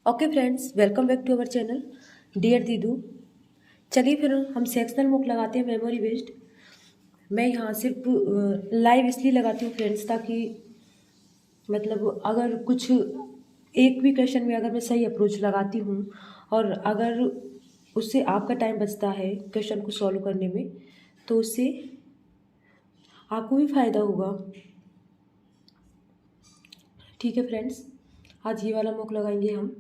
Okay friends, welcome back to our channel dear Didu. चलिए फिर हम सेक्शनल मूक लगाते हैं मेमोरी बेस्ड। मैं यहाँ सिर्फ लाइव इसलिए लगाती हूँ फ्रेंड्स, ताकि मतलब अगर कुछ एक भी क्वेश्चन में अगर मैं सही अप्रोच लगाती हूँ और अगर उससे आपका टाइम बचता है क्वेश्चन को सॉल्व करने में, तो उससे आपको भी फ़ायदा होगा। ठीक है फ्रेंड्स, आज ये वाला मॉक लगाएंगे हम।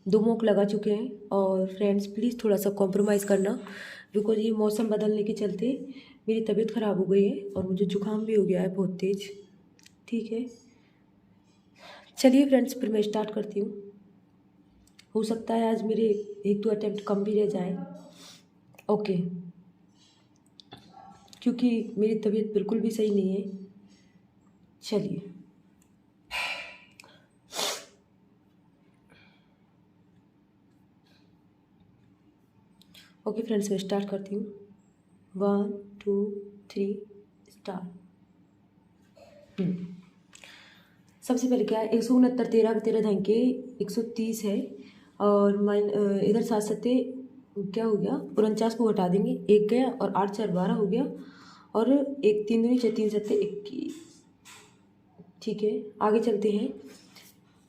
2 मॉक लगा चुके हैं और फ्रेंड्स प्लीज़ थोड़ा सा कॉम्प्रोमाइज़ करना, बिकॉज ये मौसम बदलने के चलते मेरी तबीयत ख़राब हो गई है और मुझे जुकाम भी हो गया है बहुत तेज़। ठीक है, चलिए फ्रेंड्स फिर मैं स्टार्ट करती हूँ। हो सकता है आज मेरे 1-2 अटैम्प्ट कम भी रह जाए। ओके, क्योंकि मेरी तबीयत बिल्कुल भी सही नहीं है। चलिए, ओके फ्रेंड्स मैं स्टार्ट करती हूँ। 1 2 3 स्टार्ट। सबसे पहले क्या है, 169 13 का 13 ढंग के 130 है और इधर 7 सत्ते क्या हो गया, 49 को हटा देंगे, 1 गया और 8 4 12 हो गया और 1 3 दूनी 6 3 सत्ते 21। ठीक है, आगे चलते हैं।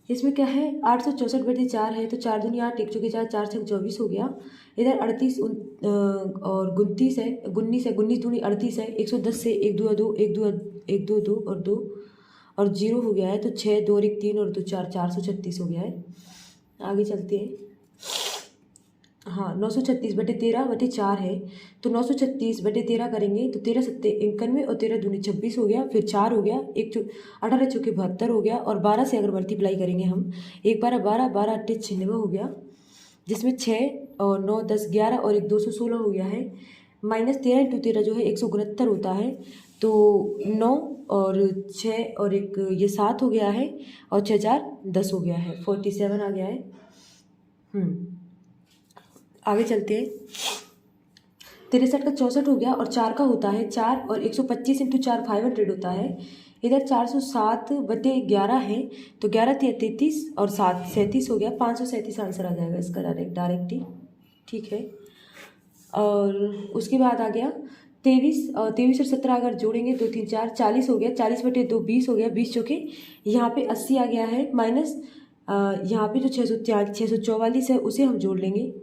इसमें क्या है, 864/4 है तो 4 दूनी 8 1 चौके 4 4 6 24 हो गया। इधर 38 और 29 है, 19 है, 19 दूनी 38 है, 110 से 1 2 2 1 2 1 2 2 और 2 और 0 हो गया है, तो 6 2 और 1 3 और 2 4 436 हो गया है। आगे चलते हैं। हाँ, 936/13/4 है तो 936/13 करेंगे तो 13 सत्ते 91 और 13 दूनी 26 हो गया, फिर 4 हो गया, 18 चौके 72 हो गया और 12 से अगर मल्टीप्लाई करेंगे हम, 1 12 12 12 8 96 हो गया, जिसमें 6 और 9 10 11 और 1 216 हो गया है। -13 × 13 जो है 169 होता है, तो 9 और 6 और 1 ये 7 हो गया है और 6 4 10 हो गया है, 47 आ गया है। आगे चलते हैं। 63 का 64 हो गया और 4 का होता है 4 और 125 × 4 500 होता है। इधर 407/11 है तो 11 33 और 7 37 हो गया, 537 आंसर आ जाएगा इसका डायरेक्ट ही। ठीक है, और उसके बाद आ गया 23 और 23 और 17 अगर जोड़ेंगे 2 3 4 40 हो गया, 40/2 20 हो गया, 20 चौके यहाँ पे 80 आ गया है, माइनस यहाँ पे जो 644 है उसे हम जोड़ लेंगे।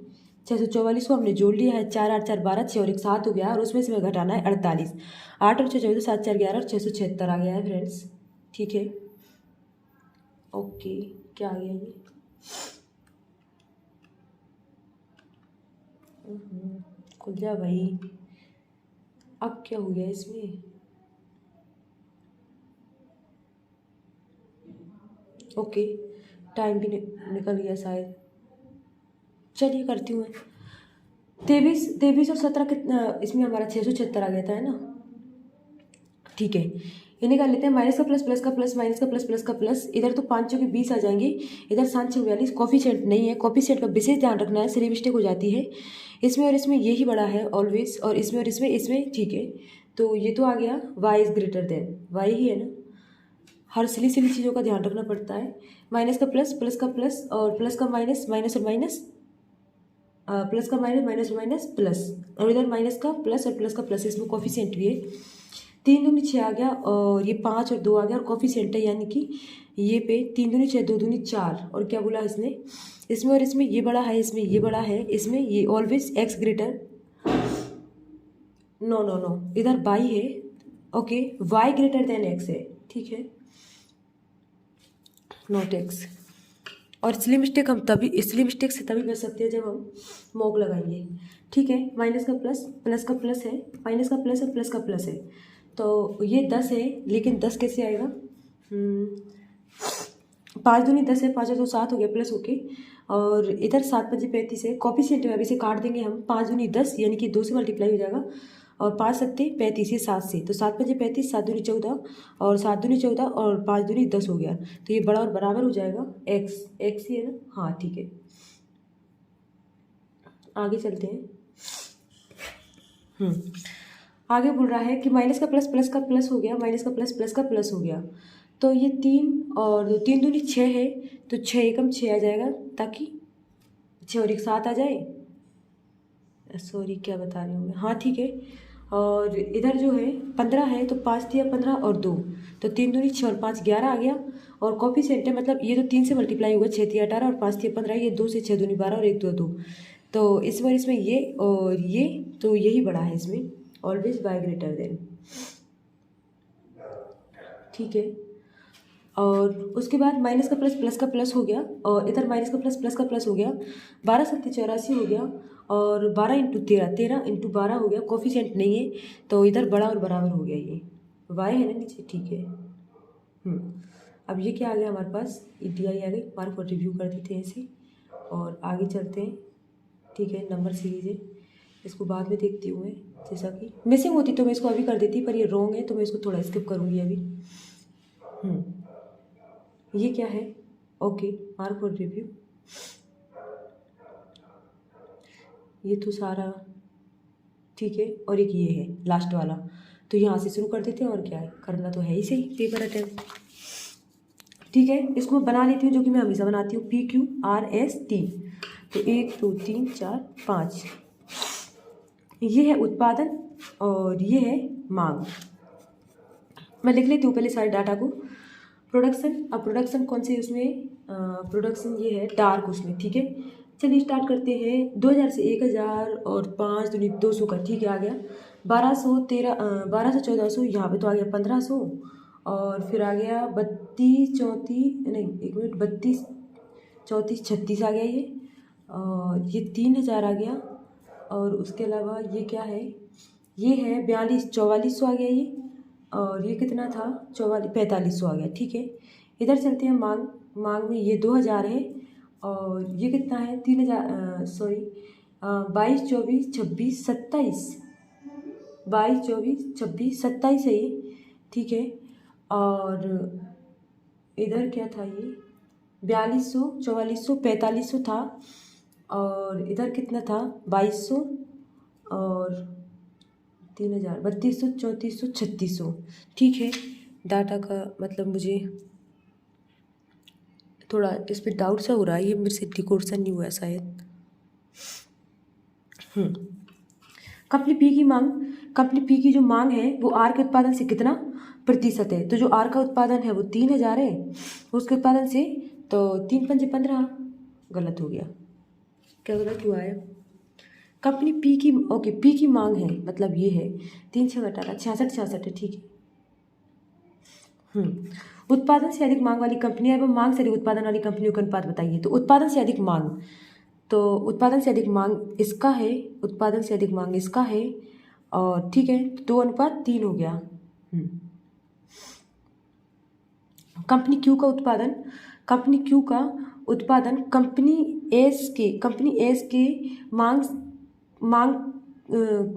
644 को हमने जोड़ लिया है, 4 8 4 12 6 और 1 7 हो गया और उसमें से हमें घटाना है 48। 8 और 6 14 7 4 11 और 676 आ गया है फ्रेंड्स। ठीक है, ओके, क्या आ गया ये, खुल जा भाई, अब क्या हो गया इसमें। ओके, टाइम भी निकल गया शायद। चलिए करती हूँ मैं। 23 और 17 कितना, इसमें हमारा 676 आ गया था, है ना। ठीक है, इन्हें कर लेते हैं, माइनस का प्लस प्लस का प्लस माइनस का प्लस प्लस का प्लस, इधर तो 5 चौके 20 आ जाएंगे, इधर 7 6 42, कॉफिशिएंट नहीं है, कॉफिशिएंट का विशेष ध्यान रखना है, सिली मिस्टेक हो जाती है। इसमें और इसमें यही बड़ा है ऑलवेज, और इसमें और इसमें ठीक है, तो ये तो आ गया y is greater than, y ही है ना। हर सिली चीज़ों का ध्यान रखना पड़ता है। माइनस का प्लस प्लस का प्लस और प्लस का माइनस माइनस और माइनस, प्लस का माइनस माइनस और माइनस प्लस, और इधर माइनस का प्लस और प्लस का प्लस, इसमें कॉफिशिएंट भी है। 3 दूनी 6 आ गया और ये 5 और 2 आ गया और कॉफिशिएंट है, यानी कि ये पे 3 दूनी 6 2 दूनी 4, और क्या बोला इसने, इसमें और इसमें ये बड़ा है, इसमें ये बड़ा है, इसमें ये always X greater, no no no, इधर वाई है। Okay, Y greater than X है, ठीक है, नॉट एक्स। और इसलिए मिस्टेक से तभी बच सकते हैं जब हम मॉक लगाएंगे। ठीक है, माइनस का प्लस का प्लस है, माइनस का प्लस और प्लस का प्लस है, तो ये 10 है, लेकिन 10 कैसे आएगा, 5 दूनी 10 है, 5 और 2 7 हो गया प्लस होके, और इधर 7 5 35 है, कॉफिशिएंट में अभी से काट देंगे हम, 5 दूनी 10 यानी कि 2 से मल्टीप्लाई हो जाएगा, और 5 सत्ते 35 है 7 से, तो 7 5 35, 7 दूनी 14 और 7 दूनी 14 और 5 दूनी 10 हो गया, तो ये बड़ा और बराबर हो जाएगा, एक्स ही है ना, हाँ ठीक है। आगे चलते हैं। आगे बोल रहा है कि माइनस का प्लस प्लस का प्लस हो गया, माइनस का प्लस प्लस का प्लस हो गया, तो ये 3 और 2 3 दूनी 6 है, तो 6 एकम 6 आ जाएगा, ताकि 6 और 1 7 आ जाए। सॉरी क्या बता रही हूँ मैं, हाँ ठीक है। और इधर जो है 15 है, तो 5 दिया 15 और 2, तो 3 दूनी 6 और 5 11 आ गया। और कॉफिशिएंट है, मतलब ये तो 3 से मल्टीप्लाई होगा, 6 दिया 18 और 5 दिया 15, ये 2 से 6 दूनी 12 और 1 2 2। तो इस बार इसमें ये और ये, तो यही बड़ा है इसमें, ऑलवेज बाय ग्रेटर देन, ठीक है। और उसके बाद माइनस का प्लस का प्लस हो गया, और इधर माइनस का प्लस का प्लस हो गया, 12 सत्ती 84 हो गया, और 12 इंटू 13 13 इंटू 12 हो गया। कोफिशिएंट नहीं है, तो इधर बड़ा और बराबर हो गया, ये वाई है ना नीचे, ठीक है। अब ये क्या आ गया हमारे पास, ETI आ गई। मार्क और रिव्यू कर देते हैं इसे, और आगे चलते हैं, ठीक है। नंबर सीरीज है, इसको बाद में देखती हूँ मैं, जैसा कि मिसिंग होती तो मैं इसको अभी कर देती, पर ये रॉन्ग है तो मैं इसको थोड़ा स्किप करूँगी अभी। ये क्या है, ओके, मार्क और रिव्यू, ये तो सारा ठीक है। और एक ये है लास्ट वाला, तो यहाँ से शुरू कर देते हैं, और क्या है करना तो है ही सही, पेपर अटेम्प्ट, ठीक है। इसको मैं बना लेती हूँ, जो कि मैं हमेशा बनाती हूँ, PQRST। तो 1 2 3 4 5, ये है उत्पादन और ये है मांग। मैं लिख लेती हूँ पहले सारे डाटा को। प्रोडक्शन, अब प्रोडक्शन कौन से उसमें, प्रोडक्शन ये है डार्क उसमें, ठीक है। चलिए स्टार्ट करते हैं। 2000 से 1000 और 5 दूनी 200 का, ठीक है, आ गया। 1200 1400 यहाँ पे तो आ गया 1500, और फिर आ गया 32 34 नहीं, 1 मिनट, 32 34 36 आ गया ये, और ये 3000 आ गया। और उसके अलावा ये क्या है, ये है 42 4400 आ गया ये, और ये कितना था 4500 आ गया, ठीक है। इधर चलते हैं मांग, मांग में ये 2000 है, और ये कितना है 3000, सॉरी 22 24 26 27, 22 24 26 27 है ये, ठीक है। और इधर क्या था, ये 4200 4400 4500 था, और इधर कितना था 2200 और 3000 3200 3400 3600, ठीक है। डाटा का मतलब मुझे थोड़ा इस पर डाउट सा हो रहा है, ये मेरे से डिकोर्सन नहीं हुआ शायद। कंपनी पी की मांग, कंपनी पी की जो मांग है वो आर के उत्पादन से कितना प्रतिशत है, तो जो आर का उत्पादन है वो 3000 है, उसके उत्पादन से तो 3 पंजे 15, गलत हो गया, क्या गलत हुआ है। कंपनी पी की, ओके, पी की मांग है, मतलब ये है 3 6 18 66 66 है, ठीक है। उत्पादन से अधिक मांग वाली कंपनियां एवं मांग से अधिक उत्पादन वाली कंपनियों का अनुपात बताइए। तो उत्पादन से अधिक मांग, तो उत्पादन से अधिक मांग इसका है, उत्पादन से अधिक मांग इसका है, और ठीक है, 2:3 हो गया। कंपनी क्यू का उत्पादन, कंपनी क्यू का उत्पादन कंपनी एस के मांग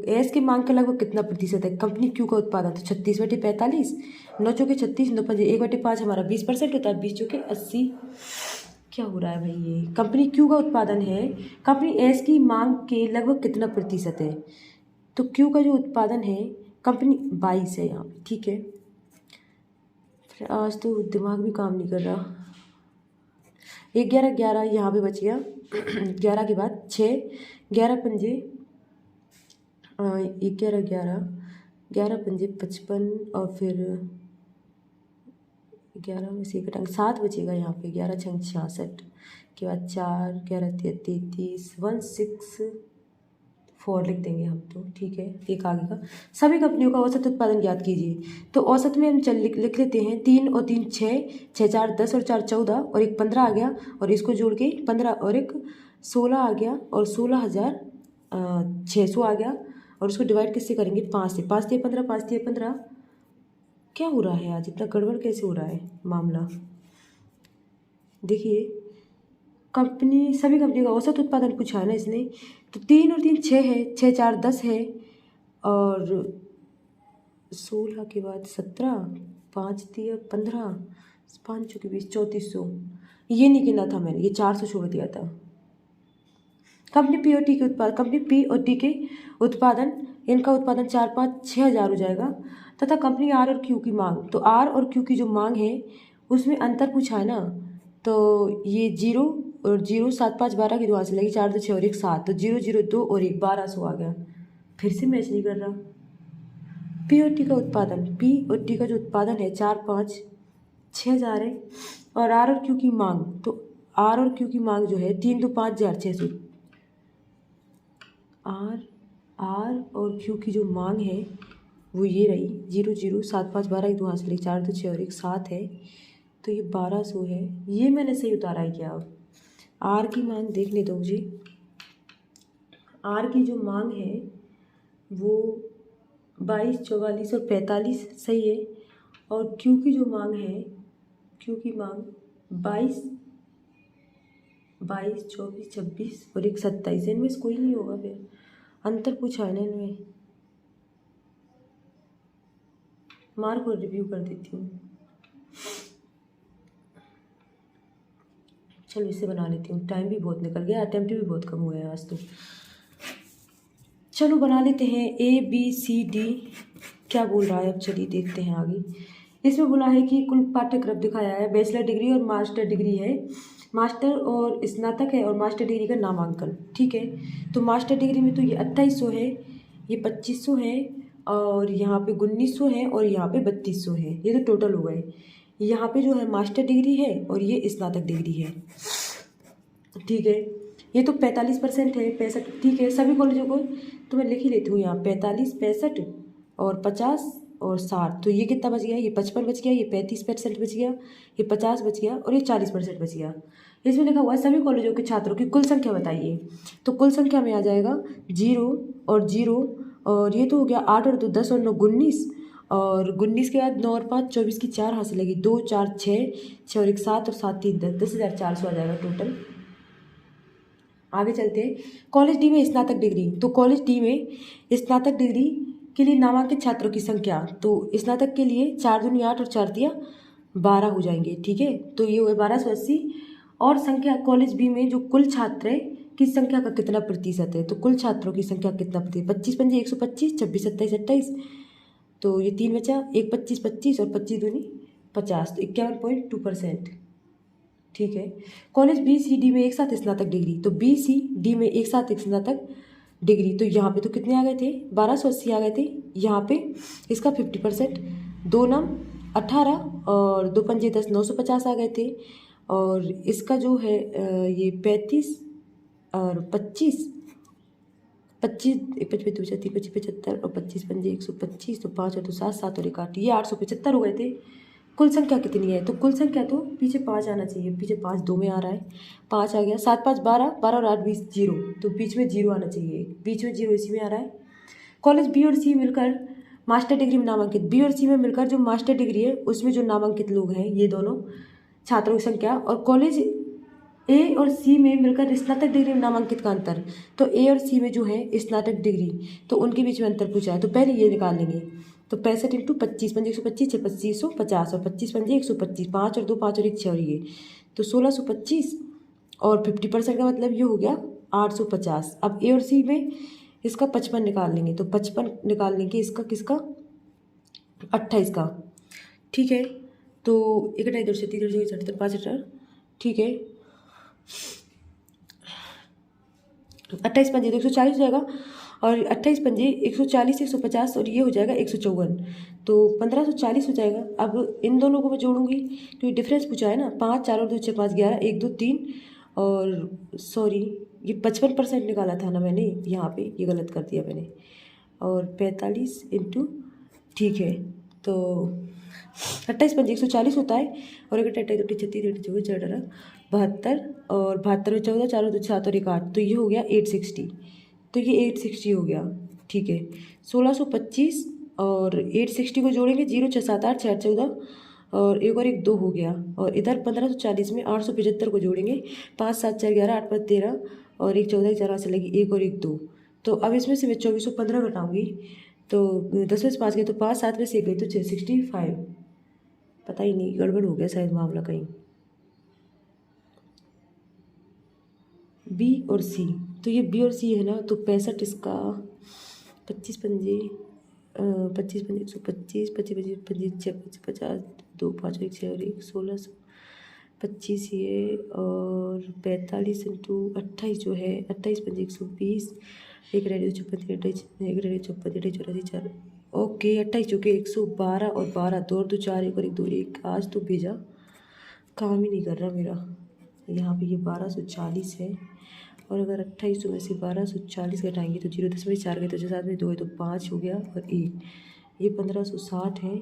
एस के मांग का लगभग कितना प्रतिशत है। कंपनी क्यू का उत्पादन तो 36/45, 9 चौके 36, 9 पंजे 1/5, हमारा 20% होता है, 20 चौके 80। क्या हो रहा है भाई, ये कंपनी क्यू का उत्पादन है, कंपनी एस की मांग के लगभग कितना प्रतिशत है। तो क्यू का जो उत्पादन है कंपनी 22 है यहाँ पे, ठीक है। आज तो दिमाग भी काम नहीं कर रहा। 11 11 यहाँ पे बच गया 11 के बाद 6, 11 पंजे 11 11 11 पंजे 55, और फिर 11 में से 1 घटाएंगे 7 बचेगा यहाँ पे, 11 छंग 66 के बाद 4 11 33 164 लिख देंगे हम तो, ठीक है। एक आगे का, सभी कंपनियों का औसत उत्पादन ज्ञात कीजिए। तो औसत में हम लिख लेते हैं, 3 और 3 6, 6 4 10 और 4 14, और एक 15 आ गया, और इसको जोड़ के 15 और एक 16 आ गया, और 16,600 आ गया, और उसको डिवाइड किससे करेंगे 5 से, 5 दिए 15 5 दिए 15। क्या हो रहा है आज, इतना गड़बड़ कैसे हो रहा है मामला। देखिए कंपनी, सभी कंपनी का औसत उत्पादन पूछा है ना इसने, तो 3 और 3 6 है, 6 4 10 है, और 16 के बाद 17, 5 दिया 15, 5 चौके 20, 3400, ये नहीं गिना था मैंने, ये 400 छोड़ दिया था। कंपनी पी और टी के उत्पादन, कंपनी पी और टी के उत्पादन, इनका उत्पादन 4-5-6 हज़ार हो जाएगा, तथा कंपनी आर और क्यू की मांग, तो आर और क्यू की जो मांग है उसमें अंतर पूछा है ना, तो ये 0 और 0, 7-5-12 की दुआ से लगी, 4-2-6 और 1-7, तो 0-0-2 और 1, 1200 आ गया। फिर से मैच नहीं कर रहा। पी और टी का उत्पादन, पी और टी का जो उत्पादन है 4-5-6 हज़ार है, और आर और क्यू की मांग, तो आर और क्यू की मांग जो है 3-2-5,600। आर और क्यू की जो मांग है वो ये रही, 0-0, 7-5-12 की दो हाथ से लगी, 4-2-6 और 1-7 है, तो ये 1200 है। ये मैंने सही उतारा है क्या? अब आर की मांग देखने दो मुझे। आर की जो मांग है वो 22, 44 और 45 सही है, और क्यू की जो मांग है, क्यू की मांग 22, 24, 26 और 1-27, इनमें से कोई नहीं होगा, फिर अंतर पूछा है ना इनमें। मार्क को रिव्यू कर देती हूँ, चलो इसे बना लेती हूँ, टाइम भी बहुत निकल गया, अटेम्प्ट भी बहुत कम हुए हैं आज तो। चलो बना लेते हैं ABCD, क्या बोल रहा है अब, चलिए देखते हैं आगे। इसमें बोला है कि कुल पाठ्यक्रम दिखाया है, बैचलर डिग्री और मास्टर डिग्री है, मास्टर और स्नातक है, और मास्टर डिग्री का नामांकन, ठीक है। तो मास्टर डिग्री में तो ये 2800 है, ये 2500 है, और यहाँ पे 1900 है, और यहाँ पे 3200 है, ये तो टोटल हो गए। यहाँ पे जो है मास्टर डिग्री है और ये स्नातक डिग्री है, ठीक है। ये तो 45% है, 65, ठीक है। सभी कॉलेजों को तो मैं लिख ही लेती हूँ यहाँ, 45, 65 और 50 और 60, तो ये कितना बच गया? ये 55 बच गया, ये 35% बच गया, ये 50 बच गया, और ये 40% बच गया। इसमें लिखा हुआ है सभी कॉलेजों के छात्रों की कुल संख्या बताइए, तो कुल संख्या में आ जाएगा 0 और 0, और ये तो हो गया 8 और 2 10 और 9 19, और 19 के बाद 9 और 5 24 की 4 हाथ से लगी, 2 4 6, 6 और 1 7 और 7 3 10, 10,400 आ जाएगा टोटल। आगे चलते हैं। कॉलेज डी में स्नातक डिग्री, तो कॉलेज डी में स्नातक डिग्री के लिए नामांकित छात्रों की संख्या, तो स्नातक के लिए 4 दूनी 8 और 4 तिया 12 हो जाएंगे, ठीक है। तो ये हुए 1280, और संख्या कॉलेज बी में जो कुल छात्र है की संख्या का कितना प्रतिशत है, तो कुल छात्रों की संख्या कितना प्रतिशत, 25-5 125, 26-27 28, तो ये 3 बचा, 1 25 25 और 25 दूनी 50, तो 51.2%, ठीक है। कॉलेज BCD में एक साथ स्नातक डिग्री, तो BCD में एक साथ एक स्नातक डिग्री, तो यहाँ पे तो कितने आ गए थे? 1280 आ गए थे। यहाँ पे इसका 50%, 2 नम 18 और 2 पंजे 10, 950 आ गए थे, और इसका जो है ये 35 और 25, 25 25 25 75 और 25 पंजे 125, तो 5 और 2 7 7 और 1 8, ये 875 हो गए थे। कुल संख्या कितनी है? तो कुल संख्या तो पीछे 5 आना चाहिए, पीछे 5 2 में आ रहा है, 5 आ गया, 7 5 12, 12 और 8 20 0, तो बीच में 0 आना चाहिए, बीच में 0 इसी में आ रहा है। कॉलेज बी और सी मिलकर मास्टर डिग्री में नामांकित, बी और सी में मिलकर जो मास्टर डिग्री है उसमें जो नामांकित लोग हैं ये दोनों छात्रों की संख्या, और कॉलेज ए और सी में मिलकर स्नातक डिग्री में नामांकित का अंतर, तो ए और सी में जो है स्नातक डिग्री, तो उनके बीच में अंतर पूछा है, तो पहले ये निकाल लेंगे। तो 65 इंटू 25 पंजे 125, 6 2550, और 25 पंजे 125, 5 और 2 5 और 1 6 और ये, तो 1625, और 50% का मतलब ये हो गया 850। अब ए और सी में इसका 55 निकाल लेंगे, तो 55 निकाल लेंगे इसका, किसका? 28 का, ठीक है। तो 1 2 3 4 5 5 8, ठीक है। 28 पंजे तो 140 हो जाएगा, और 28 पंजे 140 150, और ये हो जाएगा 154, तो 1540 हो जाएगा। अब इन दोनों को मैं जोड़ूंगी क्योंकि डिफरेंस पूछा है ना, 5 4 और 2 6 5 11, 1 2 3, और सॉरी ये 55% निकाला था ना मैंने, यहाँ पे ये गलत कर दिया मैंने, और 45 इंटू, ठीक है। तो 28 पंजे 140 होता है, और अगर 28 2 36 24 18 72, और 72 में 14 4 2 7 और 1 8, तो ये हो गया 860, तो ये 860 हो गया, ठीक है। 1625 और 860 को जोड़ेंगे, 0 6 7 8 6 8 14, और 1 और 1 2 हो गया, और इधर 1540 में 875 को जोड़ेंगे, 5 7 4 11 8 5 13, और 1 14 4 से लगी 1 और 1 2, तो अब इसमें से मैं 2415 घटाऊंगी, तो 10 में से 5 गए तो 5, 7 में से 1 गई तो 65, पता ही नहीं, गड़बड़ हो गया शायद मामला कहीं। बी और सी तो ये बी और सी है ना, तो 65 इसका 25 पंजे 25 पंजे 125, 25 पंजे 25 छः 50 2 5 1 6 और 1 16 25 ये और 45 इंटू 28 जो है 28 पंजे 120 एक रेडी 56 एक रेडी 56 रेडी 84 4 ओके 28 चुके 112 और 12 2 और 2 4 1 और 1 2 1 आज तो भेजा काम ही नहीं कर रहा मेरा। यहाँ पे ये 1240 है और अगर 28 में से 1240 घटाएंगे तो 0.4 गए तो 7 में 2 है तो 5 हो गया और 1 ये 1560 है।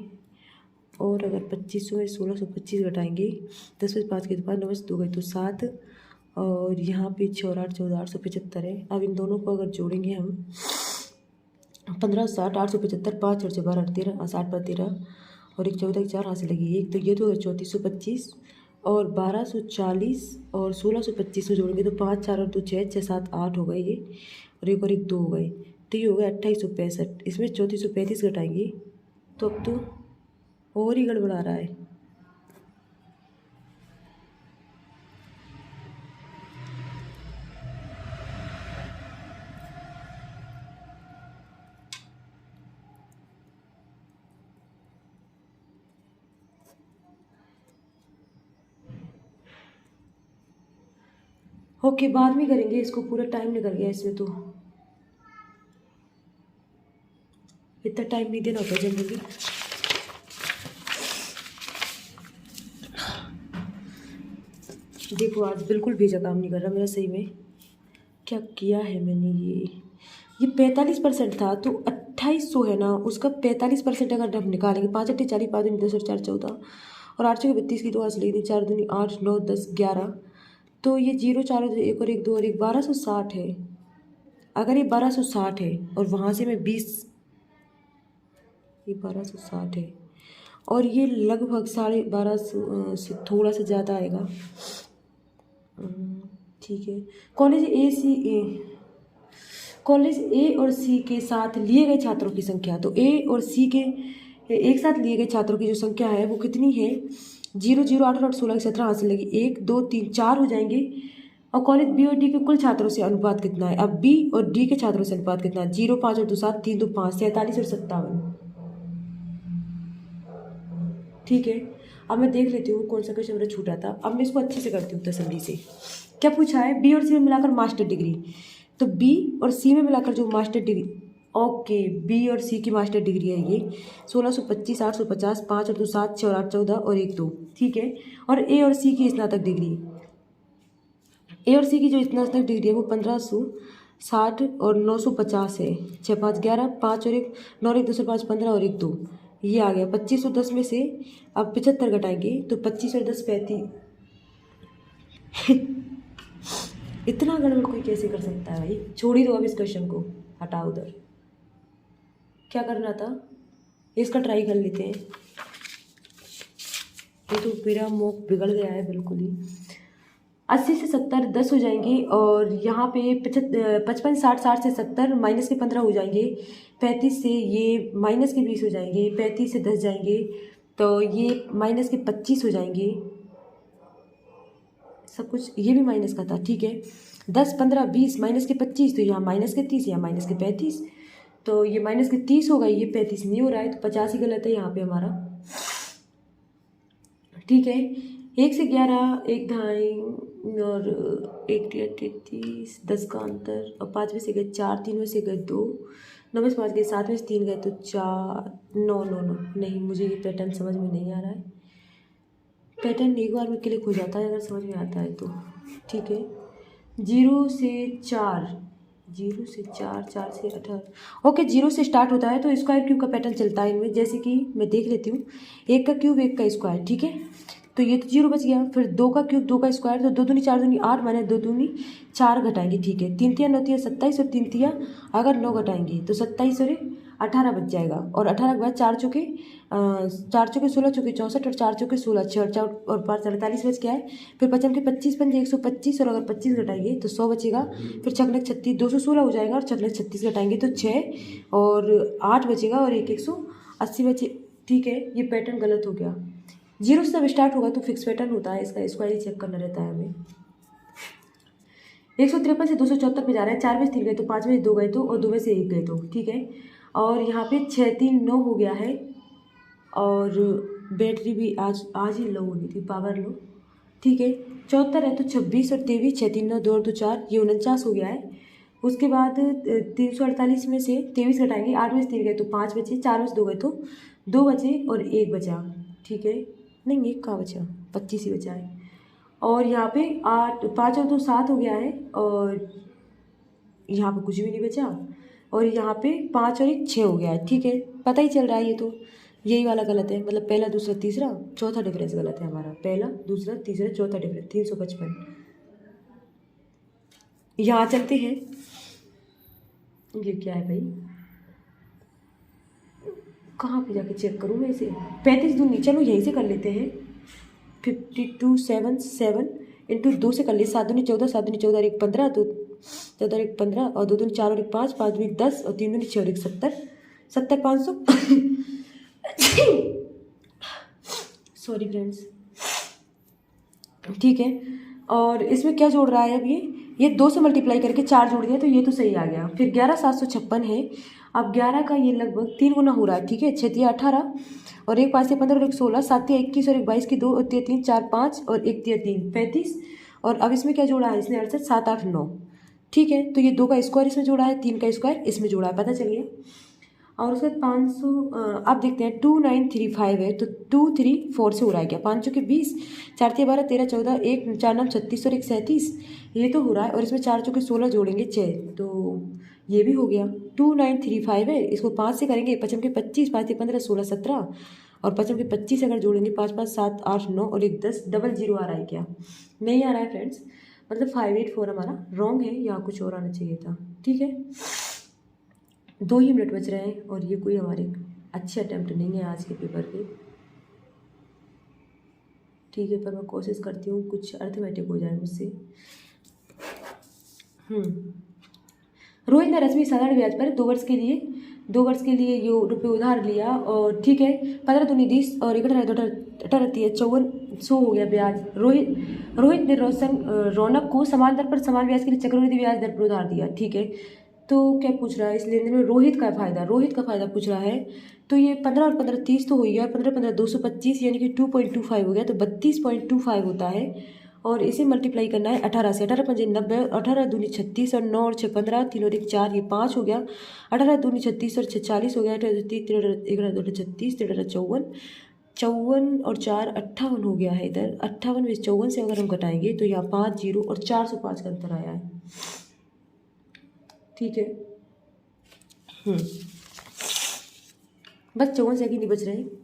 और अगर 2500 में 1625 घटाएंगे 10 में 5 गए तो 5 9 में से 2 गए तो 7 और यहाँ पे 6 और 8 14 875 है। अब इन दोनों को अगर जोड़ेंगे हम 1560 875 5 और 6 12 13 60 पर 13 और 1 14 4 हाथ से लगी 1 तो ये तो 3425 और 1240 और 1625 में जोड़ेंगे तो 5 4 और 2 6 6 7 8 हो गए ये और 1 2 हो गए तो ये हो गया 2865। इसमें 3435 घटाएंगे तो अब तो और ही गड़बड़ा रहा है। ओके बाद में करेंगे इसको, पूरा टाइम निकल गया इसमें तो इतना टाइम नहीं देना होता जनरली। देखो आज बिल्कुल भेजा काम नहीं कर रहा मेरा सही में। क्या किया है मैंने ये 45% था तो 2800 है ना, उसका 45% अगर हम निकालेंगे 5 8 40 5 2 10 और 4 14 और 8 6 32 की 2 हाथ लेगी 4 दूनी 8 9 10 11 तो ये 0 4 और 1 और 1 2 और 1 1260 है। अगर ये 1260 है और वहाँ से मैं 20 ये 1260 है और ये लगभग 1250 से थोड़ा सा ज़्यादा आएगा। ठीक है कॉलेज ए और सी के साथ लिए गए छात्रों की संख्या, तो ए और सी के एक साथ लिए गए छात्रों की जो संख्या है वो कितनी है 0 0 8 8 16 17 हाथ से लगी 1 2 3 4 हो जाएंगे। और कॉलेज बी और डी के कुल छात्रों से अनुपात कितना है, अब बी और डी के छात्रों से अनुपात कितना है 0 5 और 2 7 3 2 5 47 और 57। ठीक है अब मैं देख लेती हूँ कौन सा क्वेश्चन मेरा छूटा था। अब मैं इसको अच्छे से करती हूँ तसल्ली से। क्या पूछा है बी और सी में मिलाकर मास्टर डिग्री, तो बी और सी में मिलाकर जो मास्टर डिग्री ओके बी और सी की मास्टर डिग्री है ये 1625 850 5 और 2 7 6 और 8 14 और 1 2 ठीक है। और ए और सी की स्नातक डिग्री ए और सी की जो स्नातक डिग्री है वो 1560 और 950 है 6 5 11 5 और 1 9 और 1 2 5 15 और 1 2 ये आ गया 2510 में से अब 75 घटाएंगे तो 25 और 10 35 इतना गड़बड़ कोई कैसे कर सकता है भाई। छोड़ ही दो अब इस क्वेश्चन को, हटाओ उधर। क्या करना था इसका ट्राई कर लेते हैं। ये तो मेरा मुख बिगड़ गया है बिल्कुल ही। 80 से 70 10 हो जाएंगे और यहाँ पे 55 60 60 से 70 माइनस के 15 हो जाएंगे 35 से ये माइनस के 20 हो जाएंगे 35 से 10 जाएंगे तो ये माइनस के 25 हो जाएंगे। सब कुछ ये भी माइनस का था ठीक है 10 15 20 माइनस के 25 तो यहाँ माइनस के 30 यहाँ माइनस के 35 तो ये माइनस के 30 होगा ये 35 नहीं हो रहा है तो 50 ही गलत है यहाँ पे हमारा। ठीक है 1 से 11 1 ढाई और 1 33 10 का अंतर और 5 में से गए 4 3 में से गए 2 9 में से 5 गए 7 में से 3 गए तो 4 9 9 9 नहीं मुझे ये पैटर्न समझ में नहीं आ रहा है। पैटर्न एक बार में क्लिक हो जाता है अगर समझ में आता है तो ठीक है। 0 से 4 0 से 4 4 से 18 ओके 0 से स्टार्ट होता है तो स्क्वायर क्यूब का पैटर्न चलता है इनमें। जैसे कि मैं देख लेती हूँ 1 का क्यूब 1 का स्क्वायर ठीक है तो ये तो 0 बच गया। फिर 2 का क्यूब 2 का स्क्वायर तो 2 दूनी 4 दूनी 8 माने 2 दूनी 4 घटाएंगे ठीक है 3 तिया 9 तिया 27 और 3 तिया अगर 9 घटाएंगे तो 27 और 18 बच जाएगा और 18 के बाद 4 चौके 16 चौके 64 और 4 चौके 16 6 और 4 और 5 47 बच गया है। फिर 55 के 25 पंजे 125 और अगर 25 घटाएंगे तो 100 बचेगा। फिर छकलक 36 216 हो जाएगा और छकलक 36 घटाएंगे तो 6 और 8 बचेगा और 180 बचे। ठीक है ये पैटर्न गलत हो गया। 0 से जब स्टार्ट होगा तो फिक्स पैटर्न होता है इसका स्क्वायर ही चेक करना रहता है हमें। 153 से 274 पे जा रहा है। 4 में से 3 गए तो 5 में से 2 गए तो और 2 में से 1 गए तो, ठीक है। और यहाँ पे 6 3 9 हो गया है। और बैटरी भी आज ही लो हो गई थी, पावर लो, ठीक है। 74 है तो 26 और 23, 6 3 9 2 और 2 4, ये 49 हो गया है। उसके बाद 348 में से 23 घटाएंगे, 8 में से 3 गए तो 5 बचे, 4 में से 2 गए तो 2 बचे और 1 बचा, ठीक है। नहीं, 1 कहाँ बचा, 25 ही बचा है। और यहाँ पे 8 5 और 2 7 हो गया है। और यहाँ पे कुछ भी नहीं बचा। और यहाँ पे 5 और 1 6 हो गया है, ठीक है। पता ही चल रहा है ये तो, यही वाला गलत है, मतलब पहला दूसरा तीसरा चौथा डिफरेंस गलत है हमारा। पहला दूसरा तीसरा चौथा डिफरेंस 355। यहाँ चलते हैं, ये क्या है भाई, कहाँ पे जाके चेक करूँ मैं इसे। 35 दूनी, चलो यहीं से कर लेते हैं। 52 7 7 इंटू 2 से कर लिए। 7 दूनी 14, 7 दूनी 14 और 1 15, तो 14 और 1 15 और 2 दूनी 4 और 1 5, 5 दूनी 10 और 3 दूनी 6 और 1 70, 70 500। सॉरी फ्रेंड्स, ठीक है। और इसमें क्या जोड़ रहा है अब, ये 2 से मल्टीप्लाई करके 4 जोड़ दिया तो ये तो सही आ गया। फिर 11 756 है। अब 11 का ये लगभग 3 गुना हो रहा है, ठीक है। 6 3 18 और 1 5 से 15 और 1 16, 7 3 21 और 1 22 की 2 और 3 3 4 5 और 1 3 3 35। और अब इसमें क्या जोड़ा है इसने, 68 7 8 9, ठीक है। तो ये 2 का स्क्वायर इसमें जोड़ा है, 3 का स्क्वायर इसमें जोड़ा है, पता चल गया। और उसके बाद 500, आप देखते हैं 2935 है तो 234 से हो रहा है क्या, 5 चौके 20, 4 3 12 13 14, 1 4 9 36 और 1 37, ये तो हो रहा है। और इसमें 4 चौके 16 जोड़ेंगे 6, तो ये भी हो गया। 2935 है, इसको 5 से करेंगे, 5 के 25, 5 15 16 17 और 5 के 25 अगर जोड़ेंगे 5 5 7 8 9 और 1 10, डबल जीरो आ रहा है क्या, नहीं आ रहा है फ्रेंड्स। मतलब 584 हमारा रॉन्ग है, या कुछ और आना चाहिए था, ठीक है। 2 ही मिनट बच रहे हैं और ये कोई हमारे अच्छे अटैम्प्ट नहीं है आज के पेपर के, ठीक है। पर मैं कोशिश करती हूँ कुछ अर्थमेटिक हो जाए मुझसे। रोहित ने रश्मि साधारण ब्याज पर 2 वर्ष के लिए ये रुपये उधार लिया, और ठीक है। 15 दूनी 20 और 1 18 18 54 हो गया ब्याज। रोहित ने रौनक को समान दर पर समान ब्याज के लिए चक्रवृद्धि ब्याज दर पर उधार दिया, ठीक है। तो क्या पूछ रहा है इस लेन देन में, रोहित का फ़ायदा पूछ रहा है। तो ये 15 और 15 30 तो हो गया, 15 15 225 यानी कि 2.25 हो गया, तो 32.25 होता है। और इसे मल्टीप्लाई करना है 18 से, 18 पंजे 90, 18 दूनी 36 और 9 और 6 15, 3 और 1 4, ये 5 हो गया। 18 दूनी 36 और 6 40 हो गया, 18 3 11 2 36, 13 54, 54 और 4 58 हो गया है इधर। 58 में 54 से अगर हम घटाएंगे तो यहाँ 5 0 और 405 का अंतर आया है, ठीक है। बस 54 सेकंड ही बच रहे हैं।